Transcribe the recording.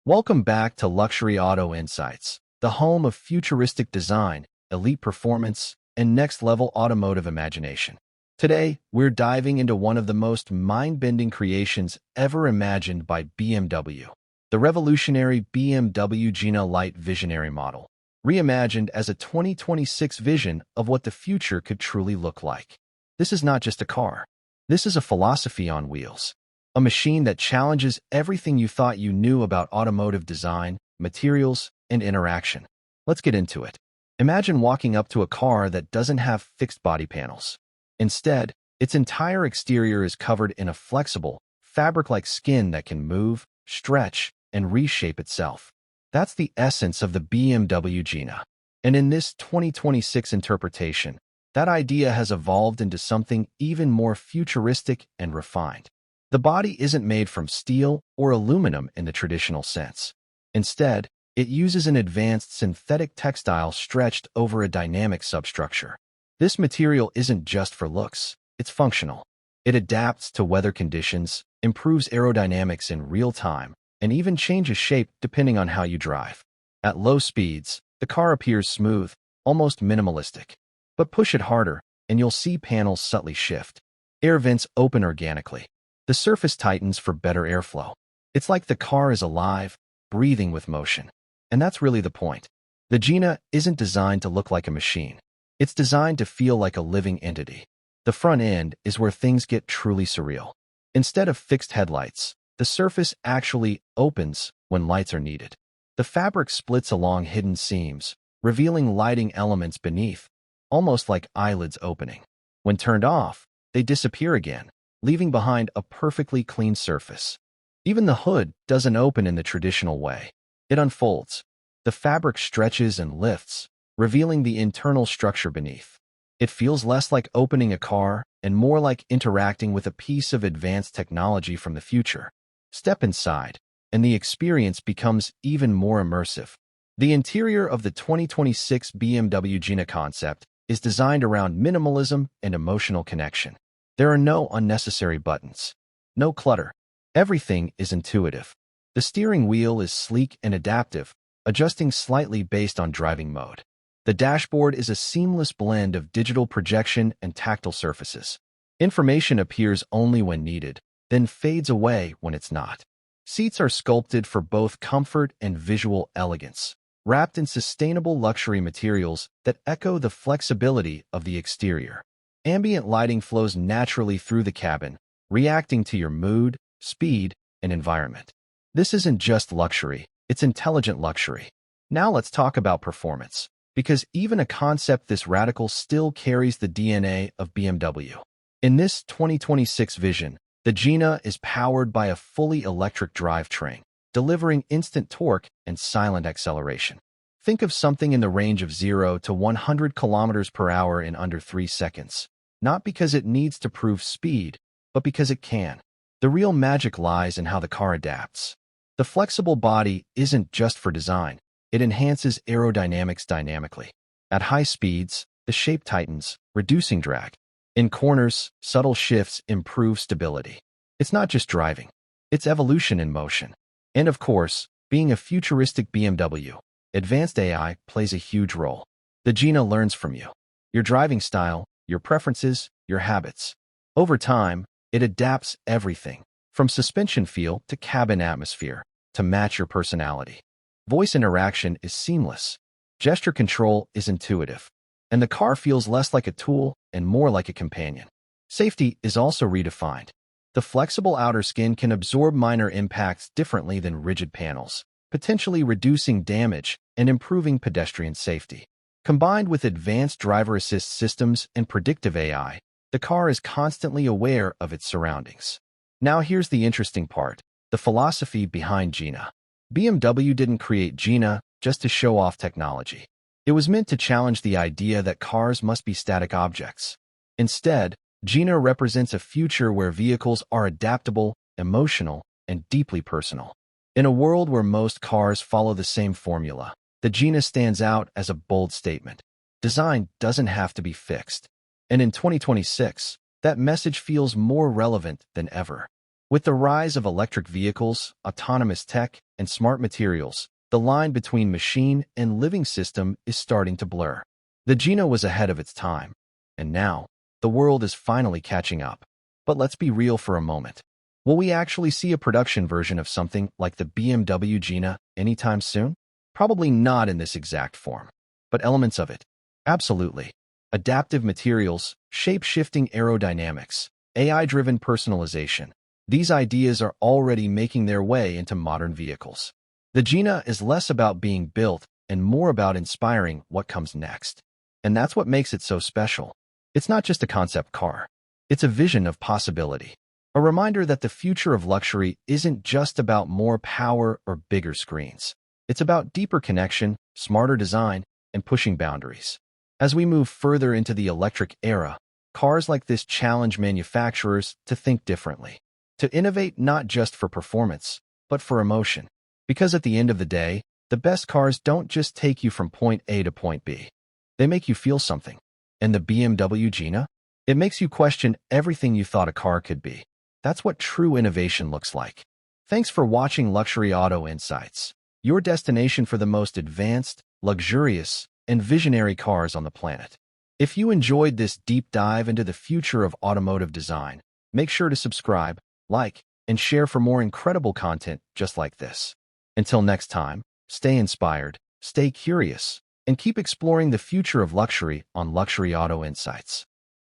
Welcome back to Luxury Auto Insights, the home of futuristic design, elite performance, and next-level automotive imagination. Today, we're diving into one of the most mind-bending creations ever imagined by BMW, the revolutionary BMW GINA Light Visionary model, reimagined as a 2026 vision of what the future could truly look like. This is not just a car. This is a philosophy on wheels. A machine that challenges everything you thought you knew about automotive design, materials, and interaction. Let's get into it. Imagine walking up to a car that doesn't have fixed body panels. Instead, its entire exterior is covered in a flexible, fabric-like skin that can move, stretch, and reshape itself. That's the essence of the BMW GINA. And in this 2026 interpretation, that idea has evolved into something even more futuristic and refined. The body isn't made from steel or aluminum in the traditional sense. Instead, it uses an advanced synthetic textile stretched over a dynamic substructure. This material isn't just for looks, it's functional. It adapts to weather conditions, improves aerodynamics in real time, and even changes shape depending on how you drive. At low speeds, the car appears smooth, almost minimalistic. But push it harder, and you'll see panels subtly shift. Air vents open organically. The surface tightens for better airflow. It's like the car is alive, breathing with motion. And that's really the point. The GINA isn't designed to look like a machine. It's designed to feel like a living entity. The front end is where things get truly surreal. Instead of fixed headlights, the surface actually opens when lights are needed. The fabric splits along hidden seams, revealing lighting elements beneath, almost like eyelids opening. When turned off, they disappear again, leaving behind a perfectly clean surface. Even the hood doesn't open in the traditional way. It unfolds. The fabric stretches and lifts, revealing the internal structure beneath. It feels less like opening a car and more like interacting with a piece of advanced technology from the future. Step inside, and the experience becomes even more immersive. The interior of the 2026 BMW GINA concept is designed around minimalism and emotional connection. There are no unnecessary buttons. No clutter. Everything is intuitive. The steering wheel is sleek and adaptive, adjusting slightly based on driving mode. The dashboard is a seamless blend of digital projection and tactile surfaces. Information appears only when needed, then fades away when it's not. Seats are sculpted for both comfort and visual elegance, wrapped in sustainable luxury materials that echo the flexibility of the exterior. Ambient lighting flows naturally through the cabin, reacting to your mood, speed, and environment. This isn't just luxury, it's intelligent luxury. Now let's talk about performance, because even a concept this radical still carries the DNA of BMW. In this 2026 vision, the GINA is powered by a fully electric drivetrain, delivering instant torque and silent acceleration. Think of something in the range of 0 to 100 kilometers per hour in under 3 seconds. Not because it needs to prove speed, but because it can. The real magic lies in how the car adapts. The flexible body isn't just for design. It enhances aerodynamics dynamically. At high speeds, the shape tightens, reducing drag. In corners, subtle shifts improve stability. It's not just driving. It's evolution in motion. And of course, being a futuristic BMW, advanced AI plays a huge role. The GINA learns from you. Your driving style, your preferences, your habits. Over time, it adapts everything, from suspension feel to cabin atmosphere, to match your personality. Voice interaction is seamless. Gesture control is intuitive. And the car feels less like a tool and more like a companion. Safety is also redefined. The flexible outer skin can absorb minor impacts differently than rigid panels, potentially reducing damage and improving pedestrian safety. Combined with advanced driver assist systems and predictive AI, the car is constantly aware of its surroundings. Now here's the interesting part, the philosophy behind GINA. BMW didn't create GINA just to show off technology. It was meant to challenge the idea that cars must be static objects. Instead, GINA represents a future where vehicles are adaptable, emotional, and deeply personal. In a world where most cars follow the same formula, the GINA stands out as a bold statement. Design doesn't have to be fixed. And in 2026, that message feels more relevant than ever. With the rise of electric vehicles, autonomous tech, and smart materials, the line between machine and living system is starting to blur. The GINA was ahead of its time, and now, the world is finally catching up. But let's be real for a moment. Will we actually see a production version of something like the BMW GINA anytime soon? Probably not in this exact form, but elements of it. Absolutely. Adaptive materials, shape-shifting aerodynamics, AI-driven personalization. These ideas are already making their way into modern vehicles. The GINA is less about being built and more about inspiring what comes next. And that's what makes it so special. It's not just a concept car. It's a vision of possibility. A reminder that the future of luxury isn't just about more power or bigger screens. It's about deeper connection, smarter design, and pushing boundaries. As we move further into the electric era, cars like this challenge manufacturers to think differently, to innovate not just for performance, but for emotion. Because at the end of the day, the best cars don't just take you from point A to point B. They make you feel something. And the BMW GINA? It makes you question everything you thought a car could be. That's what true innovation looks like. Thanks for watching Luxury Auto Insights, your destination for the most advanced, luxurious, and visionary cars on the planet. If you enjoyed this deep dive into the future of automotive design, make sure to subscribe, like, and share for more incredible content just like this. Until next time, stay inspired, stay curious, and keep exploring the future of luxury on Luxury Auto Insights.